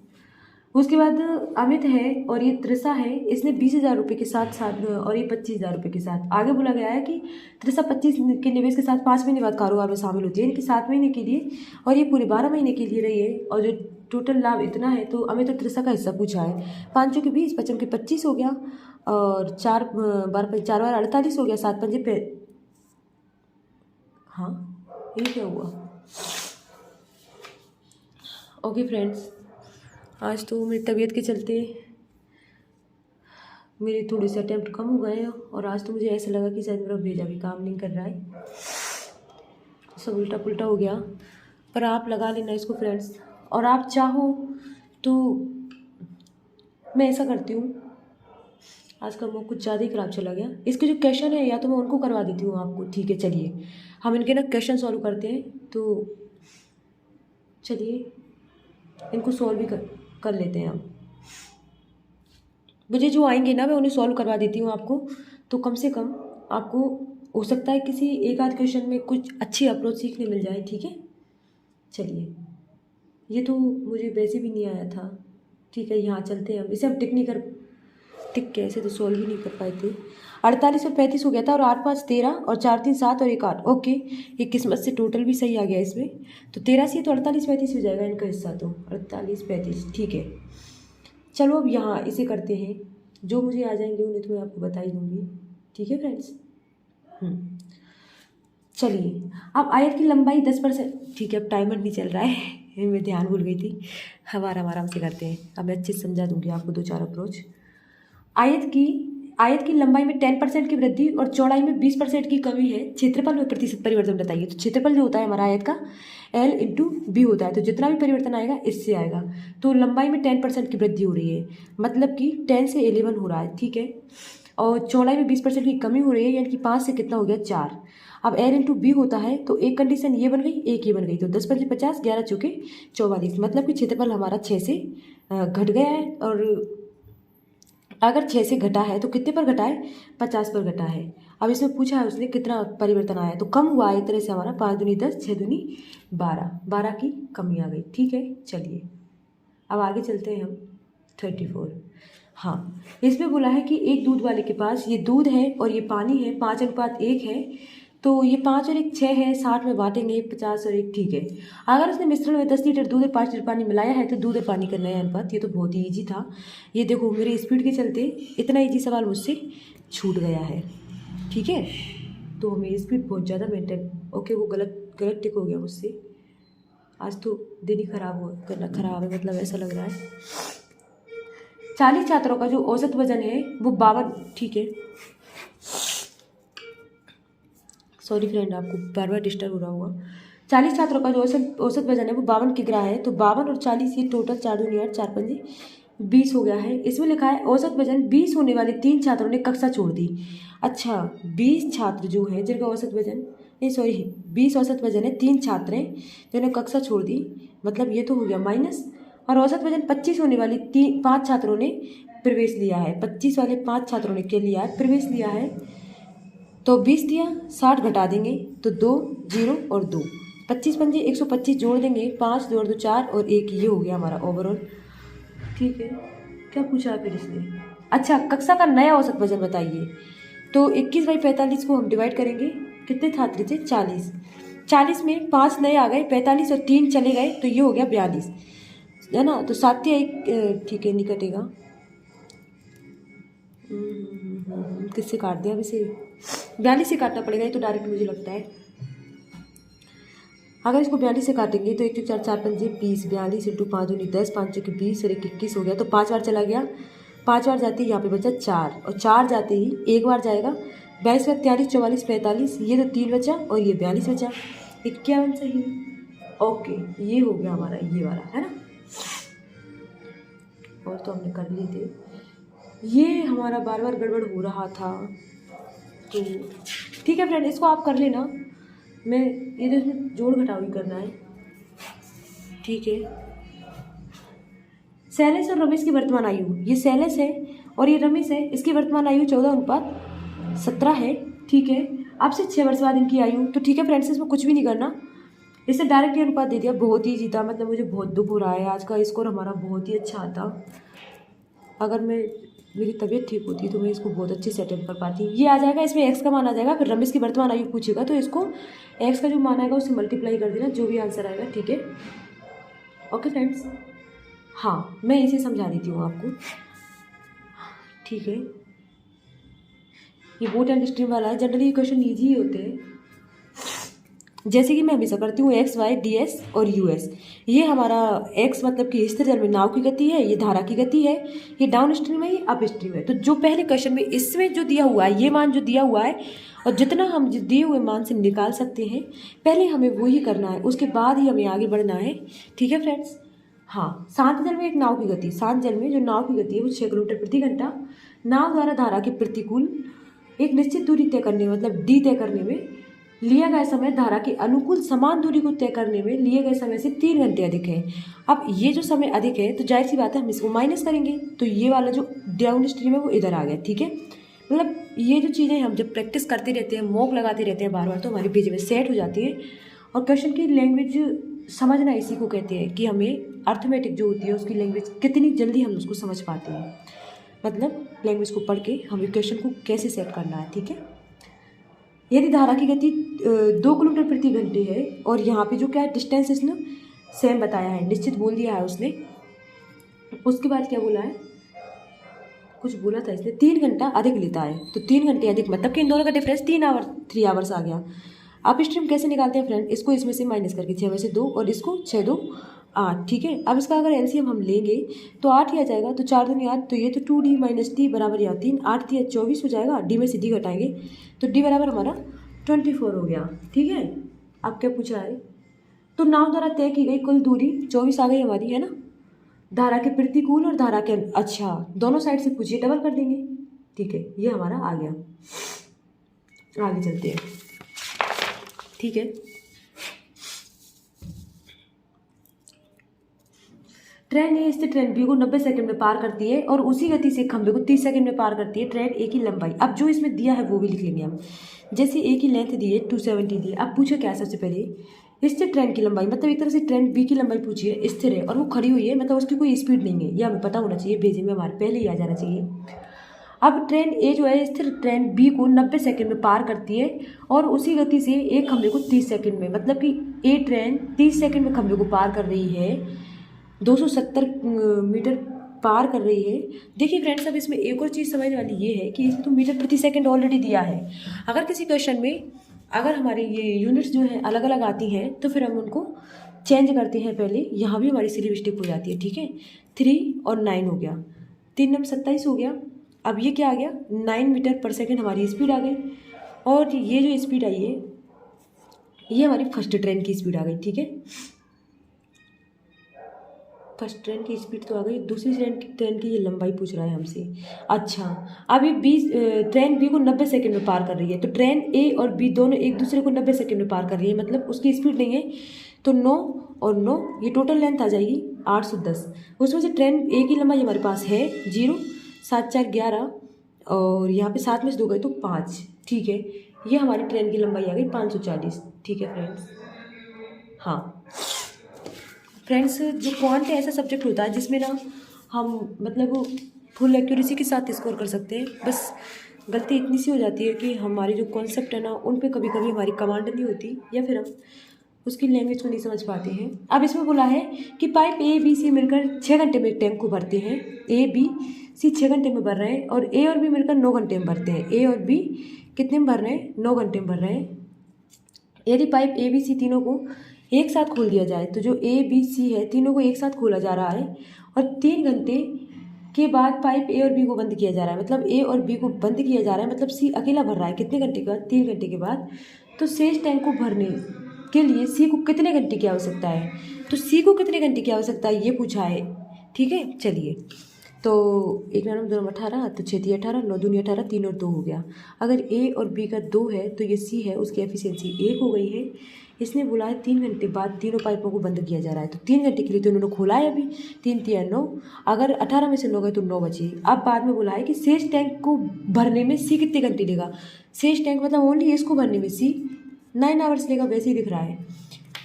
उसके बाद अमित है और ये त्रिषा है, इसने 20,000 रुपये के साथ और ये 25,000 रुपये के साथ। आगे बोला गया है कि त्रिषा 25 के निवेश के साथ 5 महीने बाद कारोबार में शामिल होती है, यानी कि 7 महीने के लिए, और ये पूरे 12 महीने के लिए रही है। और जो टोटल लाभ इतना है, तो अमित और त्रिषा का हिस्सा पूछा है। 5 के 20, 5 के 25 हो गया, और 4 बार 4 बार 48 हो गया, 7 पंजे पे, हाँ ये क्या हुआ। ओके फ्रेंड्स, आज तो मेरी तबीयत के चलते मेरे थोड़े से अटैम्प्ट कम हो गए हैं, और आज तो मुझे ऐसा लगा कि शायद मेरा भेजा भी काम नहीं कर रहा है, सब उल्टा पुल्टा हो गया। पर आप लगा लेना इसको फ्रेंड्स, और आप चाहो तो मैं ऐसा करती हूँ, आज का मुँह कुछ ज़्यादा ही ख़राब चला गया। इसके जो क्वेश्चन है या तो मैं उनको करवा देती हूँ आपको, ठीक है। चलिए हम इनके ना क्वेश्चन सॉल्व करते हैं, तो चलिए इनको सॉल्व भी कर लेते हैं हम। मुझे जो आएंगे ना मैं उन्हें सॉल्व करवा देती हूँ आपको, तो कम से कम आपको हो सकता है किसी एक आध क्वेश्चन में कुछ अच्छी अप्रोच सीखने मिल जाए, ठीक है। चलिए, ये तो मुझे वैसे भी नहीं आया था, ठीक है। यहाँ चलते हैं हम, इसे हम टिक कैसे तो सॉल्व ही नहीं कर पाए थे। 48 और 35 हो गया था, और 8 5 13 और 4 3 7 और 1 8, ओके। ये किस्मत से टोटल भी सही आ गया इसमें, तो 13 से तो 48 35 हो जाएगा इनका हिस्सा, तो 48 35, ठीक है। चलो अब यहाँ इसे करते हैं, जो मुझे आ जाएंगे उन्हें तो मैं आपको बता ही दूँगी, ठीक है फ्रेंड्स। चलिए, अब आयत की लंबाई 10%, ठीक है। अब टाइमर नहीं चल रहा है, मैं ध्यान भूल गई थी। हम आराम से करते हैं, अब मैं अच्छे से समझा दूँगी आपको 2 4 अप्रोच। आयत की आयत की लंबाई में 10% की वृद्धि और चौड़ाई में 20% की कमी है, क्षेत्रफल में प्रतिशत परिवर्तन बताइए। तो क्षेत्रफल जो होता है हमारा आयत का L इंटू बी होता है, तो जितना भी परिवर्तन आएगा इससे आएगा। तो लंबाई में 10% की वृद्धि हो रही है, मतलब कि 10 से 11 हो रहा है, ठीक है। और चौड़ाई में 20% की कमी हो रही है, यानी कि 5 से कितना हो गया 4। अब L इंटू बी होता है, तो एक कंडीशन ये बन गई, एक ये बन गई, तो 10 पंजे 50, 11 चौके 44, मतलब कि क्षेत्रफल हमारा 6 से घट गया है। और अगर 6 से घटा है तो कितने पर घटा है, 50 पर घटा है। अब इसमें पूछा है उसने कितना परिवर्तन आया, तो कम हुआ एक तरह से हमारा 5 दूनी 10, 6 दूनी 12, 12 की कमी आ गई, ठीक है। चलिए अब आगे चलते हैं हम 34। हाँ, इसमें बोला है कि एक दूध वाले के पास ये दूध है और ये पानी है, 5:1 है, तो ये 5 और 1 6 है, 60 में बांटेंगे, 50 और 1, ठीक है। अगर उसने मिश्रण में 10 लीटर दूध और 5 लीटर पानी मिलाया है तो दूध और पानी का नया अनुपात। ये तो बहुत ही ईजी था, ये देखो मेरी स्पीड के चलते इतना ईजी सवाल मुझसे छूट गया है, ठीक है। तो मेरी स्पीड बहुत ज़्यादा मेंटेन, ओके वो गलत टिक हो गया मुझसे। आज तो दिन ही खराब है, मतलब ऐसा लग रहा है। 40 छात्रों का जो औसत वजन है वो 52, ठीक है। सॉरी फ्रेंड, आपको बार बार डिस्टर्ब हो रहा होगा। 40 छात्रों का जो औसत वजन है वो 52 किग्रा है, तो 52 और 40 ये टोटल 4 दूनी 8, 4 पंजे 20 हो गया है। इसमें लिखा है औसत वजन 20 होने वाले 3 छात्रों ने कक्षा छोड़ दी। अच्छा, 20 छात्र जो है जिनका औसत वजन, नहीं सॉरी 20 औसत वजन है, 3 छात्र हैं जिन्होंने कक्षा छोड़ दी, मतलब ये तो हो गया माइनस। और औसत वजन 25 होने वाली 5 छात्रों ने प्रवेश लिया है, 25 वाले 5 छात्रों ने क्या लिया है, प्रवेश लिया है। तो 20 दिया, 60 घटा देंगे तो 2 0 और 2, 25 पंजे 125 जोड़ देंगे, 5 2 और 2 4 और 1, ये हो गया हमारा ओवरऑल, ठीक है। क्या पूछा है फिर इसने, अच्छा कक्षा का नया औसत वजन बताइए। तो 21/45 को हम डिवाइड करेंगे, कितने छात्र थे 40, 40 में 5 नए आ गए, 45 और 3 चले गए, तो ये हो गया 42, है ना। तो 7 या 1, ठीक है, नहीं कटेगा। किससे काट दिया, अब इसे 42 से काटना पड़ेगा, ये तो डायरेक्ट मुझे लगता है। अगर इसको 42 से काटेंगे तो 1 4 4 पंजे 20, 42 इंटू 5 दूनी 10, 5 6 20 और 1 21 हो गया। तो 5 बार चला गया, 5 बार जाते ही यहाँ पे बचा 4, और 4 जाते ही 1 बार जाएगा, 22 का 43 44 45, ये तो 3 बचा और ये 42 बचा, 51 सही। ओके, ये हो गया हमारा ये वाला, है ना। और तो हमने कर लिए थे, ये हमारा बार बार गड़बड़ हो रहा था, तो ठीक है फ्रेंड, इसको आप कर लेना, मैं ये तो इसमें जोड़ घटाव ही करना है, ठीक है। शैलेश और रमेश की वर्तमान आयु, ये शैलेश है और ये रमेश है, इसकी वर्तमान आयु 14:17 है, ठीक है। अब से 6 वर्ष बाद इनकी आयु, तो ठीक है फ्रेंड्स, इसमें कुछ भी नहीं करना, इससे डायरेक्ट ये अनुपात दे दिया, बहुत ही जीता, मतलब मुझे बहुत दुख हो रहा है, आज का स्कोर हमारा बहुत ही अच्छा आता। अगर मेरी तबीयत ठीक होती तो मैं इसको बहुत अच्छे से अटेम्प्ट कर पाती। ये आ जाएगा, इसमें एक्स का मान आ जाएगा, फिर रमेश की वर्तमान आयु पूछेगा तो इसको एक्स का जो मान आएगा उससे मल्टीप्लाई कर देना, जो भी आंसर आएगा, ठीक है। ओके फ्रेंड्स, हाँ मैं इसे समझा देती हूँ आपको, ठीक है। ये बोट एंड स्ट्रीम वाला है, जनरली ये क्वेश्चन ईजी ही होते हैं, जैसे कि मैं हमेशा करती हूँ एक्स वाई डी एस और यू एस। ये हमारा एक्स मतलब कि स्थिर जल में नाव की गति है, ये धारा की गति है, ये डाउन स्ट्रीम है, ये अप स्ट्रीम है। तो जो पहले क्वेश्चन में इसमें जो दिया हुआ है, ये मान जो दिया हुआ है, और जितना हम दिए हुए मान से निकाल सकते हैं, पहले हमें वो ही करना है, उसके बाद ही हमें आगे बढ़ना है, ठीक है फ्रेंड्स। हाँ, शांत जल में एक नाव की गति, शांत जल में जो नाव की गति है वो 6 किलोमीटर प्रति घंटा, नाव द्वारा धारा के प्रतिकूल एक निश्चित दूरी तय करने में, मतलब डी तय करने में लिया गया समय धारा के अनुकूल समान दूरी को तय करने में लिए गए समय से 3 घंटे अधिक है। अब ये जो समय अधिक है तो जाहिर सी बात है हम इसको माइनस करेंगे, तो ये वाला जो डाउन स्ट्रीम है वो इधर आ गया, ठीक है। मतलब ये जो चीज़ें हम जब प्रैक्टिस करते रहते हैं, मॉक लगाते रहते हैं बार बार, तो हमारी पेज में सेट हो जाती है। और क्वेश्चन की लैंग्वेज समझना इसी को कहते हैं कि हमें अर्थमेटिक जो होती है उसकी लैंग्वेज कितनी जल्दी हम उसको समझ पाते हैं, मतलब लैंग्वेज को पढ़ के हमें क्वेश्चन को कैसे सेट करना है, ठीक है। यदि धारा की गति 2 किलोमीटर प्रति घंटे है, और यहाँ पे जो क्या है डिस्टेंस इसने सेम बताया है, निश्चित बोल दिया है उसने। उसके बाद क्या बोला है, कुछ बोला था इसने, 3 घंटा अधिक लेता है, तो 3 घंटे अधिक मतलब कि इन दोनों का डिफरेंस 3 आवर्स आ गया। आप स्ट्रीम कैसे निकालते हैं फ्रेंड, इसको इसमें से माइनस करके 6 में से 2 और इसको 6 2 8, ठीक है। अब इसका अगर एलसीएम हम लेंगे तो 8 ही आ जाएगा, तो 4 दूनी 8, तो ये तो 2d माइनस टी बराबर या 3, 8 3 24 हो जाएगा, डी में से डी घटाएंगे तो डी बराबर हमारा 24 हो गया, ठीक है। अब क्या पूछा है, तो नाव द्वारा तय की गई कुल दूरी 24 आ गई हमारी, है ना। धारा के प्रतिकूल और धारा के, अच्छा दोनों साइड से पूछिए, डबल कर देंगे, ठीक है, ये हमारा आ गया। आगे चलते हैं, ठीक है। ट्रेन ए स्थिर ट्रेन बी को 90 सेकंड में पार करती है और उसी गति से खंभे को 30 सेकंड में पार करती है। ट्रेन ए की लंबाई, अब जो इसमें दिया है वो भी लिख लेंगे हम। जैसे ए की लेंथ दी है 270 दी है। अब पूछे क्या, सबसे पहले स्थिर ट्रेन की लंबाई, मतलब एक तरह से ट्रेन बी की लंबाई पूछी है, स्थिर है और वो खड़ी हुई है, मतलब उसकी कोई स्पीड नहीं है, ये हमें पता होना चाहिए, भेजे में हमारे पहले ही आ जाना चाहिए। अब ट्रेन ए जो है स्थिर ट्रेन बी को 90 सेकंड में पार करती है और उसी गति से एक खंभे को 30 सेकंड में, मतलब कि ए ट्रेन 30 सेकंड में खंभे को पार कर रही है, 270 मीटर पार कर रही है। देखिए फ्रेंड्स, अब इसमें एक और चीज़ समझने वाली ये है कि इसमें तो मीटर प्रति सेकंड ऑलरेडी दिया है। अगर किसी क्वेश्चन में अगर हमारी ये यूनिट्स जो है अलग अलग आती हैं तो फिर हम उनको चेंज करते हैं पहले, यहाँ भी हमारी सिली मिस्टेक हो जाती है, ठीक है। 3 और 9 हो गया, 3 9 27 हो गया। अब ये क्या आ गया, 9 मीटर पर सेकेंड हमारी स्पीड आ गई, और ये जो स्पीड आई है ये हमारी फर्स्ट ट्रेन की स्पीड आ गई, ठीक है। फर्स्ट ट्रेन की स्पीड तो आ गई, दूसरी ट्रेन की ये लंबाई पूछ रहा है हमसे। अच्छा, अब ये ट्रेन बी को 90 सेकंड में पार कर रही है, तो ट्रेन ए और बी दोनों एक दूसरे को 90 सेकंड में पार कर रही है, मतलब उसकी स्पीड नहीं है, तो 9 और 9 ये टोटल लेंथ आ जाएगी 810। उसमें से ट्रेन ए की लंबाई हमारे पास है 0, 7 4 11 और यहाँ पे 7 में से 2 गए तो 5, ठीक है। ये हमारी ट्रेन की लंबाई आ गई 540, ठीक है फ्रेंड्स। हाँ फ्रेंड्स, जो क्वांट है ऐसा सब्जेक्ट होता है जिसमें ना हम मतलब फुल एक्यूरेसी के साथ स्कोर कर सकते हैं, बस गलती इतनी सी हो जाती है कि हमारी जो कॉन्सेप्ट है ना उन पे कभी कभी हमारी कमांड नहीं होती या फिर हम उसकी लैंग्वेज को नहीं समझ पाते हैं। अब इसमें बोला है कि पाइप ए बी सी मिलकर 6 घंटे में एक टैंक को भरते हैं। ए बी सी 6 घंटे में भर रहे हैं और ए और बी मिलकर 9 घंटे में भरते हैं। ए और बी कितने में भर रहे हैं, 9 घंटे में भर रहे हैं। यदि पाइप ए बी सी तीनों को एक साथ खोल दिया जाए, तो जो ए बी सी है तीनों को एक साथ खोला जा रहा है और 3 घंटे के बाद पाइप ए और बी को बंद किया जा रहा है, मतलब ए और बी को बंद किया जा रहा है, मतलब सी अकेला भर रहा है कितने घंटे के बाद, 3 घंटे के बाद। तो शेष टैंक को भरने के लिए सी को कितने घंटे की आवश्यकता है, तो सी को कितने घंटे की आवश्यकता है ये पूछा है, ठीक है। चलिए, तो 1 9 2 18, तो 6 3 18, 9 दूनी 18, 3 और 2 हो गया। अगर ए और बी का 2 है तो ये सी है, उसकी एफिशिएंसी 1 हो गई है। इसने बोला है 3 घंटे बाद तीनों पाइपों को बंद किया जा रहा है, तो 3 घंटे के लिए तो उन्होंने खोला है अभी, 3 3 9, अगर 18 में से 9 गए तो 9 बचे। अब बाद में बोला है कि शेष टैंक को भरने में सी कितने घंटे लेगा, शेष टैंक मतलब ओनली इसको भरने में सी 9 आवर्स लेगा, वैसे ही दिख रहा है,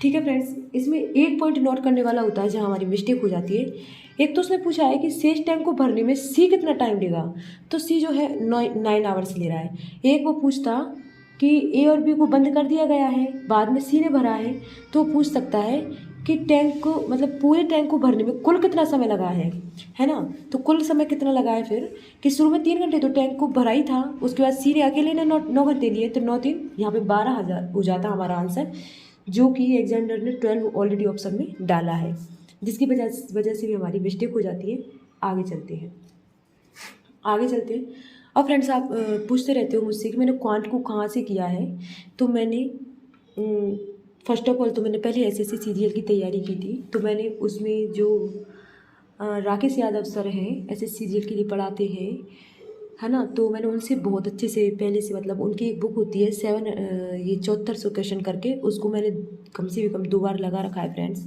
ठीक है फ्रेंड्स। इसमें एक पॉइंट नोट करने वाला होता है जहाँ हमारी मिस्टेक हो जाती है। एक तो उसने पूछा है कि शेष टैंक को भरने में सी कितना टाइम लेगा, तो सी जो है 9 आवर्स ले रहा है। एक वो पूछता कि ए और बी को बंद कर दिया गया है, बाद में सी ने भरा है, तो पूछ सकता है कि टैंक को मतलब पूरे टैंक को भरने में कुल कितना समय लगा है ना। तो कुल समय कितना लगा है फिर कि शुरू में 3 घंटे तो टैंक को भरा ही था, उसके बाद सी ने अकेले ने 9 घंटे लिए, तो 9 3 यहाँ पे 12,000 हो जाता हमारा आंसर, जो कि एग्जामिनर ने 12 ऑलरेडी ऑप्शन में डाला है, जिसकी वजह से भी हमारी मिस्टेक हो जाती है। आगे चलते हैं। और फ्रेंड्स, आप पूछते रहते हो मुझसे कि मैंने क्वांट को कहाँ से किया है, तो मैंने फर्स्ट ऑफ ऑल तो मैंने पहले एसएससी सीजीएल की तैयारी की थी, तो मैंने उसमें जो राकेश यादव सर हैं एसएससी सीजीएल के लिए पढ़ाते हैं, है ना, तो मैंने उनसे बहुत अच्छे से पहले से मतलब उनकी एक बुक होती है 7400 क्वेश्चन करके, उसको मैंने कम से कम 2 बार लगा रखा है फ्रेंड्स,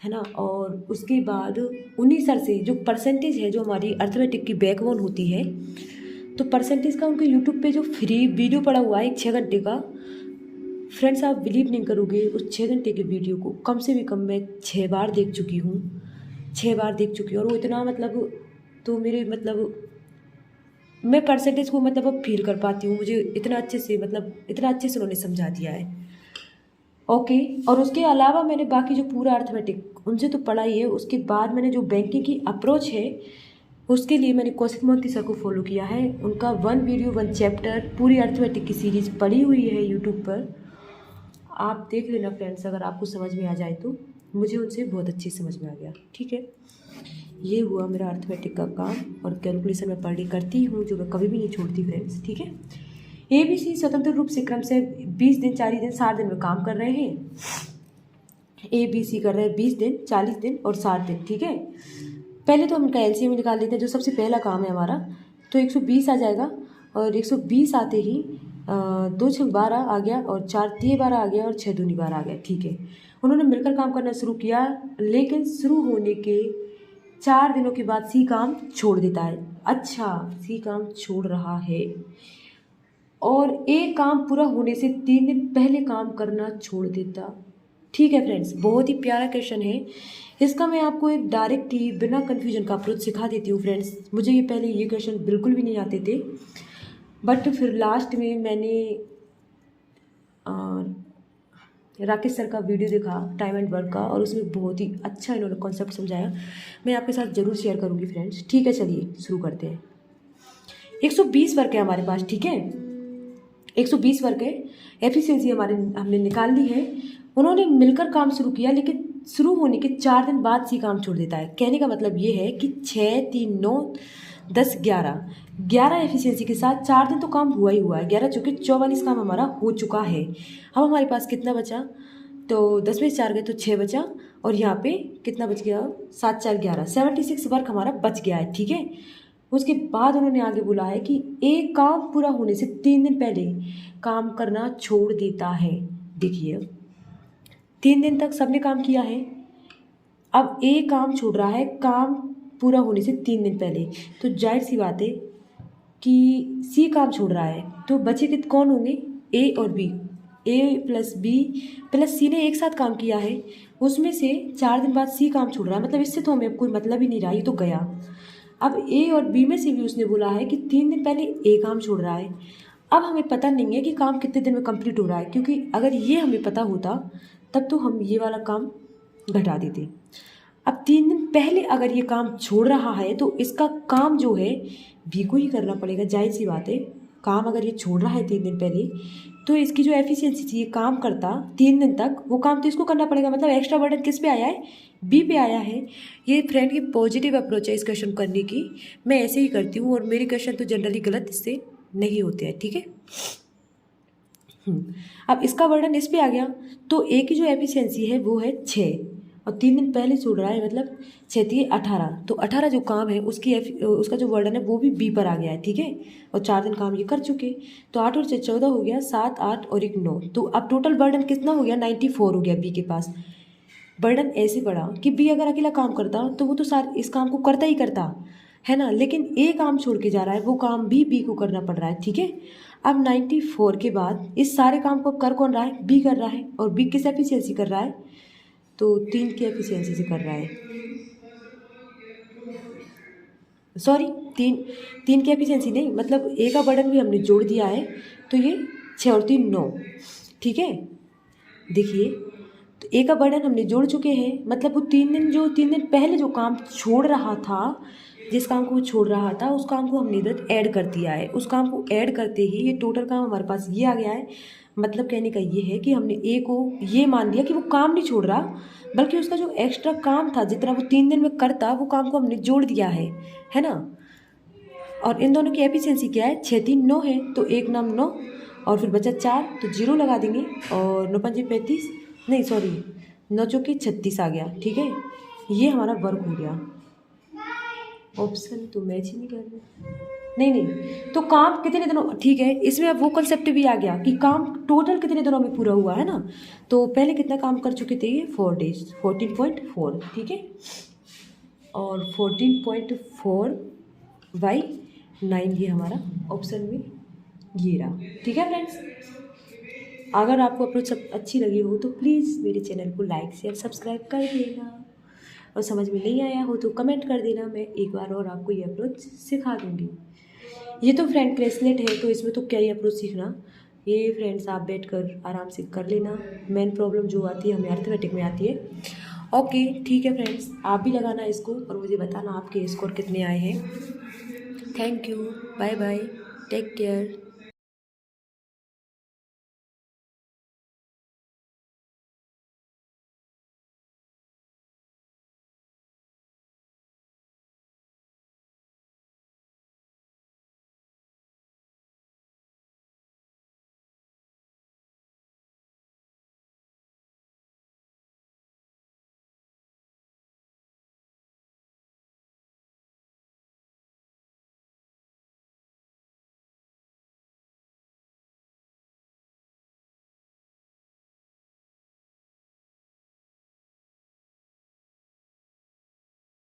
है ना। और उसके बाद उन्हीं सर से जो परसेंटेज है जो हमारी अर्थमेटिक की बैकबोन होती है, तो परसेंटेज का उनके यूट्यूब पे जो फ्री वीडियो पड़ा हुआ है 6 घंटे का, फ्रेंड्स आप बिलीव नहीं करोगे, उस 6 घंटे के वीडियो को कम से भी कम मैं 6 बार देख चुकी हूँ, 6 बार देख चुकी हूँ। और वो इतना मतलब, तो मेरे मतलब मैं परसेंटेज को मतलब अब फील कर पाती हूँ, मुझे इतना अच्छे से उन्होंने समझा दिया है। ओके, और उसके अलावा मैंने बाकी जो पूरा अर्थमेटिक उनसे तो पढ़ा ही है, उसके बाद मैंने जो बैंकिंग की अप्रोच है उसके लिए मैंने कौशिक मोहंती सर को फॉलो किया है। उनका 1 वीडियो 1 चैप्टर पूरी अर्थमेटिक की सीरीज़ पड़ी हुई है यूट्यूब पर, आप देख लेना फ्रेंड्स, अगर आपको समझ में आ जाए तो। मुझे उनसे बहुत अच्छी समझ में आ गया, ठीक है। ये हुआ मेरा अर्थमेटिक का काम, और कैलकुलेशन मैं पर डे करती हूँ, जो मैं कभी भी नहीं छोड़ती फ्रेंड्स, ठीक है। ABC स्वतंत्र रूप से क्रम से 20 दिन, 40 दिन, 60 दिन में काम कर रहे हैं। ABC कर रहे हैं 20 दिन, 40 दिन और 60 दिन, ठीक है। पहले तो हम इनका LCM निकाल लेते हैं, जो सबसे पहला काम है हमारा। तो 120 आ जाएगा, और 120 आते ही 2 6 12 आ गया, और 4 3 12 आ गया, और 6 दूनी 12 आ गया, ठीक है। उन्होंने मिलकर काम करना शुरू किया, लेकिन शुरू होने के 4 दिनों के बाद सी काम छोड़ देता है। अच्छा, सी काम छोड़ रहा है, और ए काम पूरा होने से 3 दिन पहले काम करना छोड़ देता, ठीक है फ्रेंड्स। बहुत ही प्यारा क्वेश्चन है। इसका मैं आपको एक डायरेक्ट ही बिना कन्फ्यूजन का अप्रोच सिखा देती हूँ फ्रेंड्स। मुझे ये पहले ये क्वेश्चन बिल्कुल भी नहीं आते थे, बट फिर लास्ट में मैंने राकेश सर का वीडियो देखा टाइम एंड वर्क का, और उसमें बहुत ही अच्छा इन्होंने कॉन्सेप्ट समझाया। मैं आपके साथ ज़रूर शेयर करूँगी फ्रेंड्स, ठीक है। चलिए शुरू करते हैं। 120 वर्क है हमारे पास, ठीक है। 120 वर्क है, एफिशिएंसी हमने निकाल ली है। उन्होंने मिलकर काम शुरू किया, लेकिन शुरू होने के 4 दिन बाद सी काम छोड़ देता है। कहने का मतलब ये है कि 6 3 9 10 11 एफिशिएंसी के साथ 4 दिन तो काम हुआ ही हुआ है। 11 चूँकि 44 काम हमारा हो चुका है। अब हमारे पास कितना बचा, तो 10 में से 4 गए तो 6 बचा, और यहाँ पे कितना बच गया, 7 4 11, 76 वर्क हमारा बच गया है, ठीक है। उसके बाद उन्होंने आगे बोला है कि एक काम पूरा होने से 3 दिन पहले काम करना छोड़ देता है। देखिए 3 दिन तक सबने काम किया है, अब ए काम छोड़ रहा है काम पूरा होने से 3 दिन पहले। तो जाहिर सी बात है कि सी काम छोड़ रहा है, तो बचे कित कौन होंगे, ए और बी। ए प्लस बी प्लस सी ने एक साथ काम किया है, उसमें से 4 दिन बाद सी काम छोड़ रहा है, मतलब इससे तो हमें अब कोई मतलब ही नहीं रहा, ये तो गया। अब ए और बी में से भी उसने बोला है कि 3 दिन पहले ए काम छोड़ रहा है। अब हमें पता नहीं है कि काम कितने दिन में कंप्लीट हो रहा है, क्योंकि अगर ये हमें पता होता तब तो हम ये वाला काम घटा देते। अब 3 दिन पहले अगर ये काम छोड़ रहा है, तो इसका काम जो है बी को ही करना पड़ेगा, जाहिर सी बात है। काम अगर ये छोड़ रहा है 3 दिन पहले, तो इसकी जो एफिशिएंसी थी, ये काम करता 3 दिन तक, वो काम तो इसको करना पड़ेगा। मतलब एक्स्ट्रा बर्डन किस पे आया है, बी पे आया है। ये फ्रेंड की पॉजिटिव अप्रोच है इस क्वेश्चन करने की। मैं ऐसे ही करती हूँ, और मेरे क्वेश्चन तो जनरली गलत इससे नहीं होते हैं, ठीक है। अब इसका बर्डन इस पे आ गया, तो ए की जो एफिशिएंसी है वो है 6, और 3 दिन पहले छोड़ रहा है, मतलब 6 3 18, तो 18 जो काम है उसका जो बर्डन है वो भी बी पर आ गया है, ठीक है। और 4 दिन काम ये कर चुके, तो 8 और 6 14 हो गया, 7 8 और 1 9, तो अब टोटल बर्डन कितना हो गया, 94 हो गया बी के पास। बर्डन ऐसे पड़ा कि बी अगर अकेला काम करता तो वो तो सारे इस काम को करता ही करता है ना, लेकिन ए काम छोड़ के जा रहा है, वो काम भी बी को करना पड़ रहा है, ठीक है। अब 94 के बाद इस सारे काम को कर कौन रहा है, बी कर रहा है, और बी किस एफिशिएंसी कर रहा है, तो 3 की एफिशिएंसी से कर रहा है, सॉरी 3 की एफिशिएंसी नहीं, मतलब ए का बर्डन भी हमने जोड़ दिया है, तो ये 6 और 3 9, ठीक है। देखिए तो ए का बर्डन हमने जोड़ चुके हैं, मतलब वो 3 दिन पहले जो काम छोड़ रहा था, जिस काम को वो छोड़ रहा था, उस काम को हमने इधर ऐड कर दिया है। उस काम को ऐड करते ही ये टोटल काम हमारे पास ये आ गया है। मतलब कहने का ये है कि हमने ए को ये मान लिया कि वो काम नहीं छोड़ रहा, बल्कि उसका जो एक्स्ट्रा काम था, जितना वो 3 दिन में करता, वो काम को हमने जोड़ दिया है ना। और इन दोनों की एफिशिएंसी क्या है, 6 3 9 है, तो 1 नाम 9, और फिर बचा 4, तो 0 लगा देंगे, और 9 5 35, नहीं सॉरी 9 चौके 36 आ गया, ठीक है। ये हमारा वर्क हो गया। ऑप्शन तो मैच ही नहीं कर रहे, नहीं, तो काम कितने दिनों, ठीक है, इसमें अब वो कंसेप्ट भी आ गया कि काम टोटल कितने दिनों में पूरा हुआ है ना। तो पहले कितना काम कर चुके थे ये, 4 डेज, 14.4, ठीक है। और 14.4 बाई 9 ये हमारा ऑप्शन में ये रहा, ठीक है फ्रेंड्स। अगर आपको अप्रोच सब अच्छी लगी हो तो प्लीज़ मेरे चैनल को लाइक शेयर सब्सक्राइब कर देना, और समझ में नहीं आया हो तो कमेंट कर देना, मैं एक बार और आपको ये अप्रोच सिखा दूँगी। ये तो फ्रेंड क्रेसलेट है, तो इसमें तो क्या ही अप्रोच सीखना, ये फ्रेंड्स आप बैठ कर आराम से कर लेना। मेन प्रॉब्लम जो आती है हमें अर्थमेटिक में आती है। ओके ठीक है फ्रेंड्स, आप भी लगाना इसको, और मुझे बताना आपके स्कोर कितने आए हैं। Thank you, bye bye, take care.